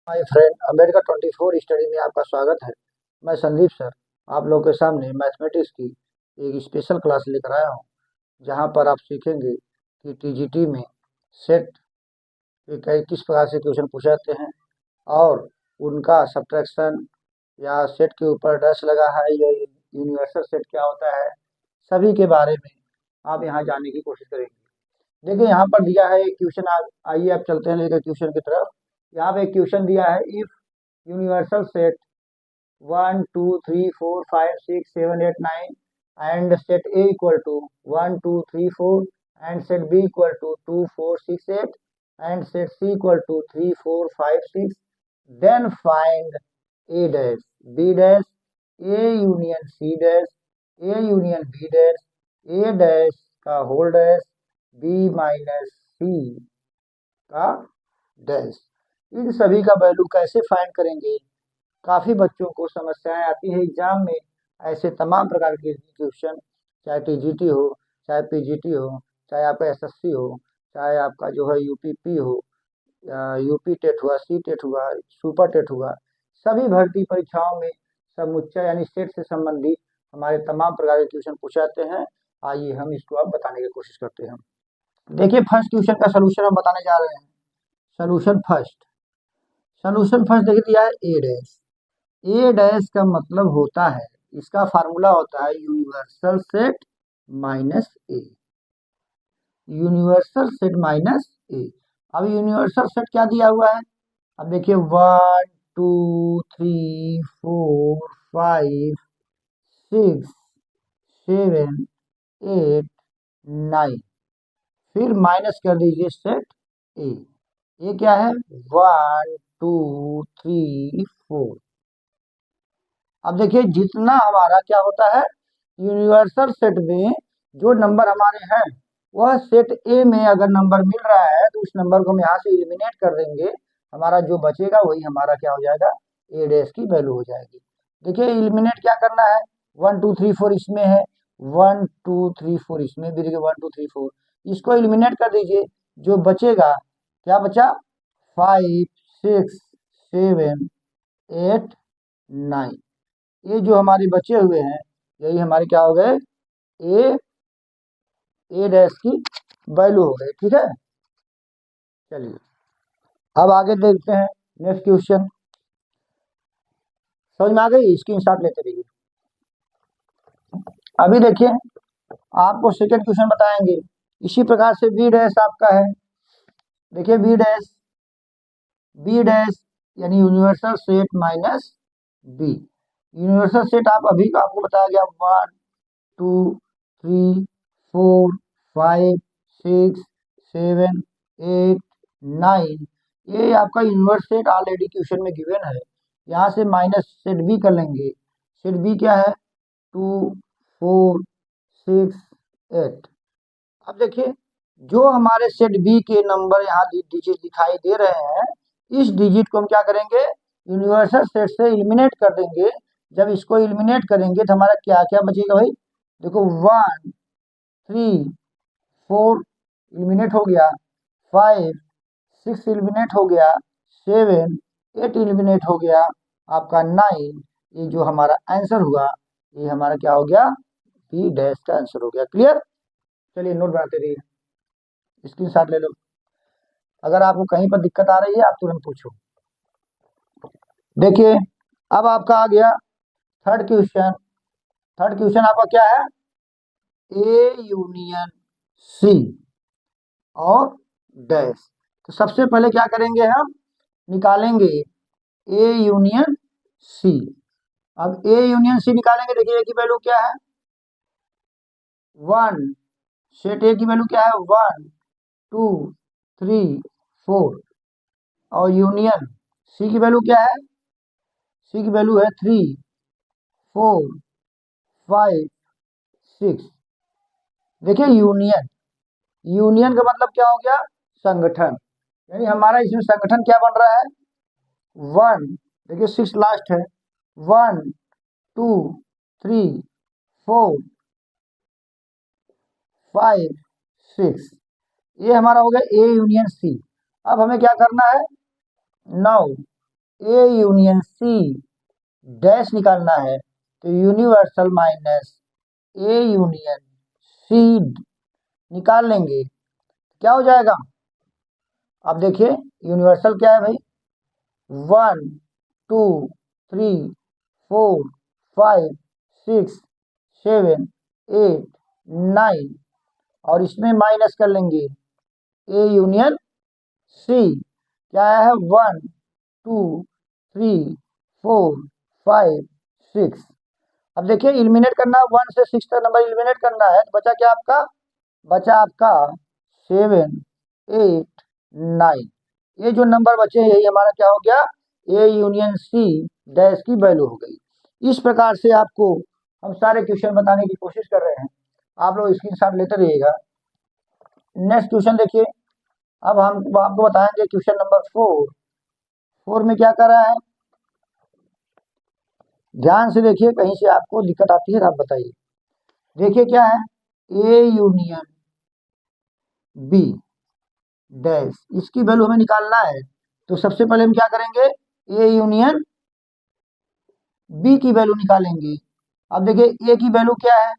My friend America 24 study में आपका स्वागत है। मैं संदीप सर आप लोगों के सामने मैथमेटिक्स की एक स्पेशल क्लास लेकर आया हूँ, जहाँ पर आप सीखेंगे कि टीजीटी में सेट के किस प्रकार से क्वेश्चन पूछे जाते हैं और उनका सब्ट्रैक्शन या सेट के ऊपर डैश लगा है या यूनिवर्सल सेट क्या होता है, सभी के बारे में आप यहाँ जानने की कोशिश करेंगे। देखिए यहाँ पर दिया है एक क्वेश्चन। आइए आप चलते हैं लेकर क्वेश्चन की तरफ। यहाँ पे एक क्वेश्चन दिया है, if universal set 1 2 3 4 5 6 7 8 9 and set A equal to 1 2 3 4 and set B equal to 2 4 6 8 and set C equal to 3 4 5 6, then find A dash B dash A union C dash A union B dash A dash का whole dash B minus C का dash. इन सभी का value कैसे find करेंगे? काफ़ी बच्चों को समस्याएं आती है एग्जाम में। ऐसे तमाम प्रकार के क्वेश्चन, चाहे टीजीटी हो, चाहे पीजीटी हो, चाहे आपका एसएससी हो, चाहे आपका जो है यूपीपी हो, यूपी टेट हुआ, सी टेट हुआ, सुपर टेट हुआ, सभी भर्ती परीक्षाओं में समुच्चय यानी सेट से संबंधित हमारे तमाम प्रकार के क्वेश्चन पूछे जाते हैं। आइए हम इसको अब बताने की कोशिश करते हैं। देखिए फर्स्ट क्वेश्चन का सोल्यूशन हम बताने जा रहे हैं। सोल्यूशन फर्स्ट देखिए दिया है ए डैश। ए डैश का मतलब होता है, इसका फार्मूला होता है यूनिवर्सल सेट माइनस ए। यूनिवर्सल सेट माइनस ए। अब यूनिवर्सल सेट क्या दिया हुआ है? अब देखिए 1 2 3 4 5 6 7 8 9, फिर माइनस कर दीजिए सेट ए। ये क्या है? 1 2 3 4। अब देखिए जितना हमारा क्या होता है, यूनिवर्सल सेट में जो नंबर हमारे हैं वह सेट ए में अगर नंबर मिल रहा है तो उस नंबर को हम यहाँ से एलिमिनेट कर देंगे। हमारा जो बचेगा वही हमारा क्या हो जाएगा? ए डैश की वैल्यू हो जाएगी। देखिए एलिमिनेट क्या करना है? 1 2 3 4 इसमें है, 1 2 3 4 इसमें भी देखिए 1 2 3 4, इसको एलिमिनेट कर दीजिए। जो बचेगा क्या बचा? 5 6 7 8 9। ये जो हमारे बचे हुए हैं यही हमारे क्या हो गए? ए डैश की वैल्यू हो गई। ठीक है, चलिए अब आगे देखते हैं नेक्स्ट क्वेश्चन। समझ में आ गई? स्क्रीनशॉट लेते रहिए। अभी देखिए आपको सेकंड क्वेश्चन बताएंगे। इसी प्रकार से बी डैश आपका है। देखिए बी डैश यानी universal set minus B. Universal set आपको बताया गया 1 2 3 4 5 6 7 8 9। ये आपका यूनिवर्स सेट ऑलरेडी क्वेश्चन में गिवन है। यहाँ से माइनस सेट बी कर लेंगे। सेट बी क्या है? 2 4 6 8। अब देखिए जो हमारे सेट बी के नंबर यहाँ डिजिट दिखाई दे रहे हैं, इस डिजिट को हम क्या करेंगे? यूनिवर्सल सेट से एलिमिनेट कर देंगे। जब इसको एलिमिनेट करेंगे तो हमारा क्या क्या बचेगा भाई? देखो 1 3 4 एलिमिनेट हो गया, 5 6 एलिमिनेट हो गया, 7 8 एलिमिनेट हो गया, आपका 9। ये जो हमारा आंसर हुआ ये हमारा क्या हो गया? बी डैश का आंसर हो गया। क्लियर? चलिए नोट बनाते रहिए, स्क्रीनशॉट ले लो। अगर आपको कहीं पर दिक्कत आ रही है आप तुरंत पूछो। देखिए अब आपका आ गया थर्ड क्वेश्चन। थर्ड क्वेश्चन आपका क्या है? ए यूनियन सी और डैश। तो सबसे पहले क्या करेंगे? हम निकालेंगे ए यूनियन सी। अब ए यूनियन सी निकालेंगे। देखिए ए की वैल्यू क्या है? 1। सेट ए की वैल्यू क्या है? 1 2 3 4। और यूनियन सी की वैल्यू क्या है? सी की वैल्यू है 3 4 5 6। देखिए यूनियन का मतलब क्या हो गया? संगठन। यानी हमारा इसमें संगठन क्या बन रहा है? 1। देखिए 6 लास्ट है। 1 2 3 4 5 6। ये हमारा हो गया ए यूनियन सी। अब हमें क्या करना है? Now A union C dash निकालना है तो universal minus A union C निकाल लेंगे, क्या हो जाएगा? अब देखिए यूनिवर्सल क्या है भाई, 1 2 3 4 5 6 7 8 9 और इसमें माइनस कर लेंगे ए यूनियन सी, क्या है 1 2 3 4 5 6। अब देखिए इलिमिनेट करना, 1 से 6 तक नंबर इलिमिनेट करना है, तो बचा क्या आपका? बचा आपका 7 8 9। ये जो नंबर बचे यही हमारा क्या हो गया? ए यूनियन सी डैश की वैल्यू हो गई। इस प्रकार से आपको हम सारे क्वेश्चन बताने की कोशिश कर रहे हैं, आप लोग स्क्रीनशॉट लेते रहिएगा। नेक्स्ट क्वेश्चन देखिए, अब हम आपको बताएंगे क्वेश्चन नंबर 4 में क्या कर रहा है, ध्यान से देखिए, कहीं से आपको दिक्कत आती है तो आप बताइए। देखिए क्या है, ए यूनियन बी डैश, इसकी वैल्यू हमें निकालना है। तो सबसे पहले हम क्या करेंगे, ए यूनियन बी की वैल्यू निकालेंगे। अब देखिए ए की वैल्यू क्या है,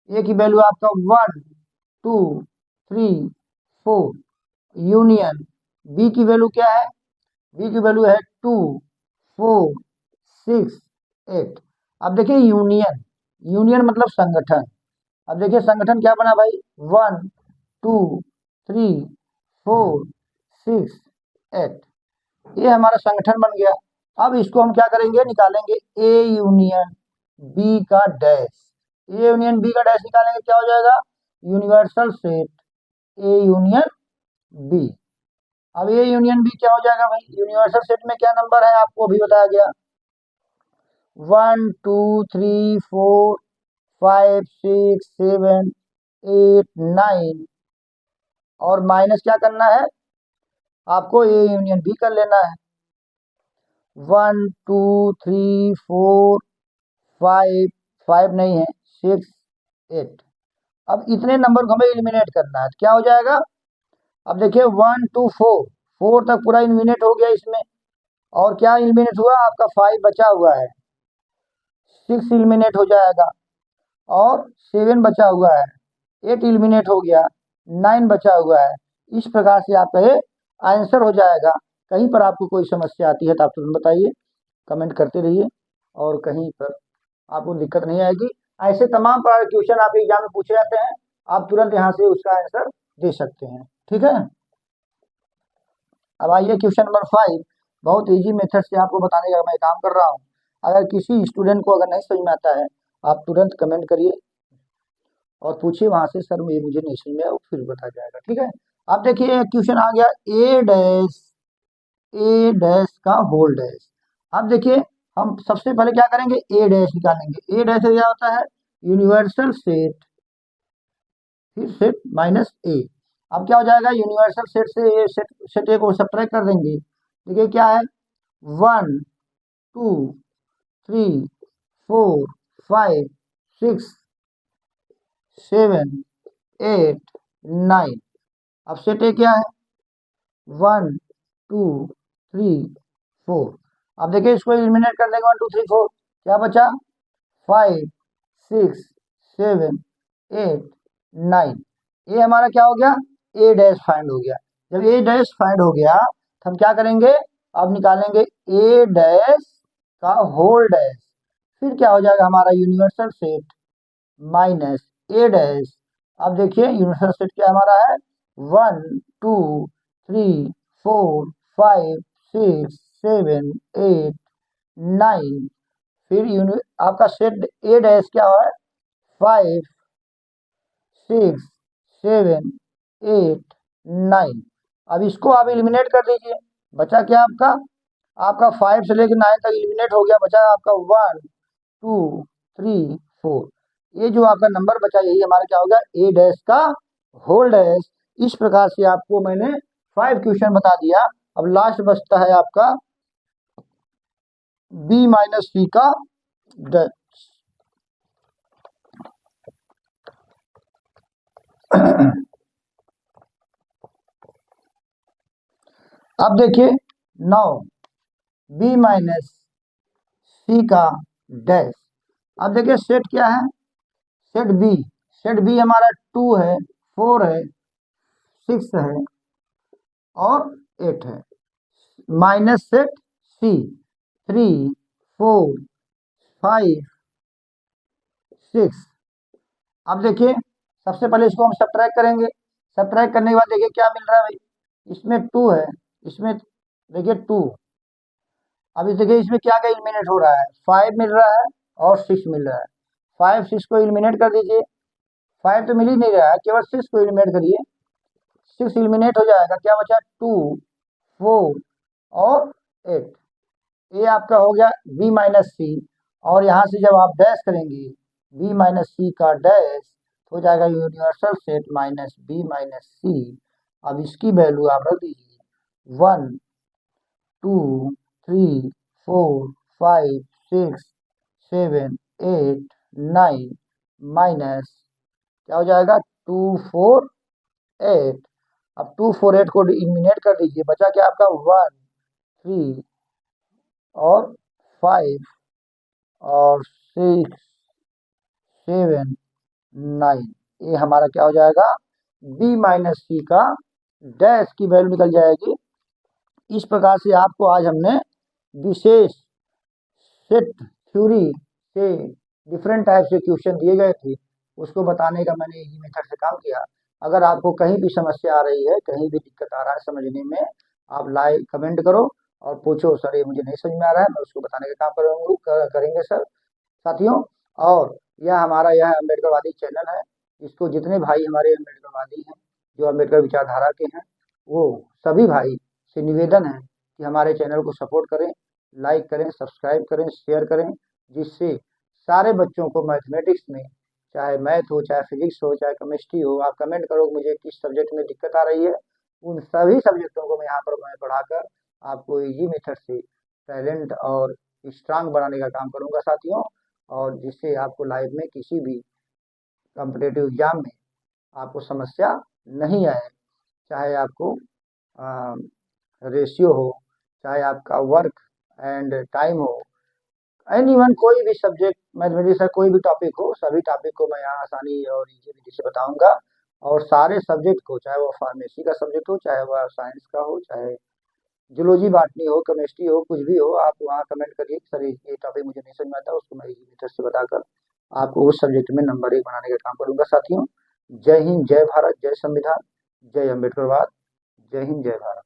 ए की वैल्यू आपका 1 2 3 4 यूनियन बी की वैल्यू क्या है, बी की वैल्यू है 2 4 6 8। अब देखिए यूनियन, यूनियन मतलब संगठन। अब देखिए संगठन क्या बना भाई, 1 2 3 4 6 8, ये हमारा संगठन बन गया। अब इसको हम क्या करेंगे, निकालेंगे ए यूनियन बी का डैश। ए यूनियन बी का डैश निकालेंगे, क्या हो जाएगा? Universal set A union B. अब ए यूनियन बी क्या हो जाएगा भाई, यूनिवर्सल सेट में क्या नंबर है आपको अभी बताया गया, 1 2 3 4 5 6 7 8 9 और माइनस क्या करना है आपको, ए यूनियन बी कर लेना है। 1 2 3 4 5, 5 नहीं है, 6 8। अब इतने नंबर को हमें एलिमिनेट करना है, तो क्या हो जाएगा? अब देखिए 1 2 4 तक पूरा एलिमिनेट हो गया इसमें, और क्या एलिमिनेट हुआ आपका, 5 बचा हुआ है, 6 एलिमिनेट हो जाएगा और 7 बचा हुआ है, 8 एलिमिनेट हो गया, 9 बचा हुआ है। इस प्रकार से आपका ये आंसर हो जाएगा। कहीं पर आपको कोई समस्या आती है तो आप तुरंत बताइए, कमेंट करते रहिए, और कहीं पर आपको दिक्कत नहीं आएगी। ऐसे तमाम प्रकार के क्वेश्चन आपके एग्जाम में पूछे जाते हैं, आप तुरंत यहाँ से उसका आंसर दे सकते हैं, ठीक है। अब आइए क्वेश्चन नंबर 5, बहुत इजी मेथड से आपको बताने का मैं काम कर रहा हूँ। अगर किसी स्टूडेंट को अगर नहीं समझ में आता है, आप तुरंत कमेंट करिए और पूछिए वहां से, सर मुझे नहीं समझ में आया, फिर बताया जाएगा, ठीक है। अब देखिए क्वेश्चन आ गया, ए डैश का होल डैश। अब देखिए हम सबसे पहले क्या करेंगे, ए डैश निकालेंगे। ए डैश क्या होता है, यूनिवर्सल सेट फिर सेट माइनस ए। अब क्या हो जाएगा, यूनिवर्सल सेट से ए सेट ए को सब्ट्रैक्ट कर देंगे। देखिए क्या है, 1 2 3 4 5 6 7 8 9। अब सेट ए क्या है, 1 2 3 4। अब देखिए इसको एलिमिनेट कर देंगे, 1 2 3 4, क्या बचा, 5 6 7 8 9। ये हमारा क्या हो गया, ए डैश फाइंड हो गया। जब ए डैश फाइंड हो गया तो हम क्या करेंगे, अब निकालेंगे ए डैश का होल डैश। फिर क्या हो जाएगा हमारा, यूनिवर्सल सेट माइनस ए डैश। अब देखिए यूनिवर्सल सेट क्या हमारा है, 1 2 3 4 5 6 7 8 9। फिर आपका सेट ए डैश क्या है, 5 6 7 8 9। अब इसको आप एलिमिनेट कर दीजिए, बचा क्या आपका, आपका 5 से लेकर 9 तक एलिमिनेट हो गया, बचा आपका 1 2 3 4। ये जो आपका नंबर बचा यही हमारा क्या होगा, ए डैश का होल डैश। इस प्रकार से आपको मैंने 5 क्वेश्चन बता दिया। अब लास्ट बचता है आपका बी माइनस सी का डैश। अब देखिए 9 बी माइनस सी का डैश। अब देखिए सेट क्या है, सेट बी हमारा 2 है, 4 है, 6 है और 8 है, माइनस सेट सी 3 4 5 6। अब देखिए सबसे पहले इसको हम सब्ट्रैक्ट करेंगे। सब्ट्रैक्ट करने के बाद देखिए क्या मिल रहा है भाई, इसमें 2 है, इसमें देखिए 2। अब इस देखिए इसमें क्या क्या इलिमिनेट हो रहा है, 5 मिल रहा है और 6 मिल रहा है। 5 6 को इलिमिनेट कर दीजिए, 5 तो मिल ही नहीं रहा है, केवल 6 को इलिमिनेट करिए, 6 इलिमिनेट हो जाएगा, क्या बचा 2 4 और 8। ये आपका हो गया बी माइनस सी। और यहाँ से जब आप डैश करेंगे बी माइनस सी का डैश हो जाएगा universal set minus B minus C. अब इसकी वैल्यू आप रख दीजिए 1 2 3 4 5 6 7 8 9 माइनस क्या हो जाएगा 2 4 8। अब 2 4 8 को इलिमिनेट कर दीजिए, बचा क्या आपका 1 3 और 5 और 6 7 9। ये हमारा क्या हो जाएगा, बी माइनस सी का डैश की वैल्यू निकल जाएगी। इस प्रकार से आपको आज हमने विशेष सेट थ्योरी से डिफरेंट टाइप से क्वेश्चन दिए गए थे, उसको बताने का मैंने इसी मेथड से काम किया। अगर आपको कहीं भी समस्या आ रही है, कहीं भी दिक्कत आ रहा है समझने में, आप लाइक कमेंट करो और पूछो सर ये मुझे नहीं समझ में आ रहा है, मैं उसको बताने का काम करेंगे सर साथियों। और यह अम्बेडकरवादी चैनल है, इसको जितने भाई हमारे अम्बेडकरवादी हैं, जो अम्बेडकर विचारधारा के हैं, वो सभी भाई से निवेदन है कि हमारे चैनल को सपोर्ट करें, लाइक करें, सब्सक्राइब करें, शेयर करें, जिससे सारे बच्चों को मैथमेटिक्स में, चाहे मैथ हो, चाहे फिजिक्स हो, चाहे केमिस्ट्री हो, आप कमेंट करो मुझे किस सब्जेक्ट में दिक्कत आ रही है, उन सभी सब्जेक्टों को मैं यहाँ पर मैं पढ़ाकर आपको इजी मेथड से टैलेंट और स्ट्रांग बनाने का काम करूँगा साथियों। और जिससे आपको लाइफ में किसी भी कॉम्पिटेटिव एग्जाम में आपको समस्या नहीं आए, चाहे आपको रेशियो हो, चाहे आपका वर्क एंड टाइम हो, एनीवन कोई भी सब्जेक्ट मैथमेटिक्स का कोई भी टॉपिक हो, सभी टॉपिक को मैं यहाँ आसानी और इजी विधि से बताऊंगा। और सारे सब्जेक्ट को, चाहे वो फार्मेसी का सब्जेक्ट हो, चाहे वह साइंस का हो, चाहे जूलॉजी बॉटनी हो, केमिस्ट्री हो, कुछ भी हो, आप वहाँ कमेंट करिए सर ये टॉपिक मुझे नहीं समझ में आता, उसको मैं इजी मेथड से बताकर आपको उस सब्जेक्ट में नंबर 1 बनाने का काम करूंगा साथियों। जय हिंद, जय भारत, जय संविधान, जय अम्बेडकरवाद, जय हिंद, जय भारत।